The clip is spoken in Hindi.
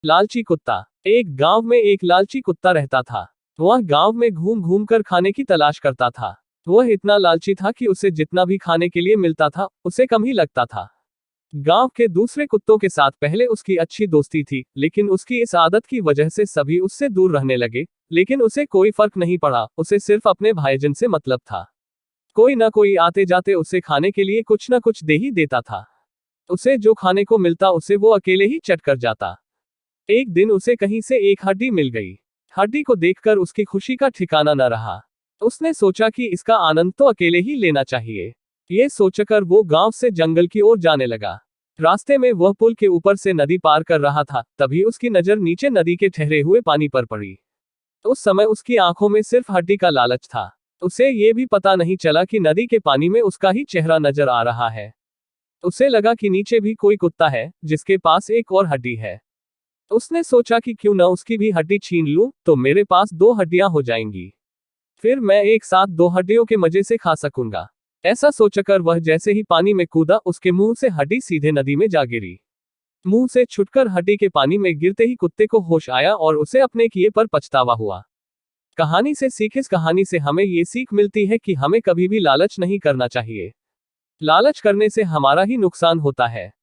लालची कुत्ता। एक गांव में एक लालची कुत्ता रहता था। वह गांव में घूम घूम कर खाने की तलाश करता था। वह इतना लालची था कि उसे जितना भी खाने के लिए मिलता था उसे कम ही लगता था। गांव के दूसरे कुत्तों के साथ पहले उसकी अच्छी दोस्ती थी, लेकिन उसकी इस आदत की वजह से सभी उससे दूर रहने लगे। लेकिन उसे कोई फर्क नहीं पड़ा, उसे सिर्फ अपने भाईजन से मतलब था। कोई ना कोई आते जाते उसे खाने के लिए कुछ ना कुछ दे ही देता था। उसे जो खाने को मिलता उसे वो अकेले ही चट कर जाता। एक दिन उसे कहीं से एक हड्डी मिल गई। हड्डी को देखकर उसकी खुशी का ठिकाना न रहा। उसने सोचा कि इसका आनंद तो अकेले ही लेना चाहिए। ये सोचकर वो गांव से जंगल की ओर जाने लगा। रास्ते में वह पुल के ऊपर से नदी पार कर रहा था, तभी उसकी नजर नीचे नदी के ठहरे हुए पानी पर पड़ी। उस समय उसकी आंखों में सिर्फ हड्डी का लालच था। उसे ये भी पता नहीं चला कि नदी के पानी में उसका ही चेहरा नजर आ रहा है। उसे लगा कि नीचे भी कोई कुत्ता है जिसके पास एक और हड्डी है। उसने सोचा कि क्यों न उसकी भी हड्डी छीन लूं, तो मेरे पास दो हड्डियां हो जाएंगी। फिर मैं एक साथ दो हड्डियों के मजे से खा सकूंगा। ऐसा सोचकर वह जैसे ही पानी में कूदा, उसके मुंह से हड्डी सीधे नदी में जा गिरी। मुंह से छुटकर हड्डी के पानी में गिरते ही कुत्ते को होश आया और उसे अपने किए पर पछतावा हुआ। कहानी से सीख। इस कहानी से हमें ये सीख मिलती है कि हमें कभी भी लालच नहीं करना चाहिए। लालच करने से हमारा ही नुकसान होता है।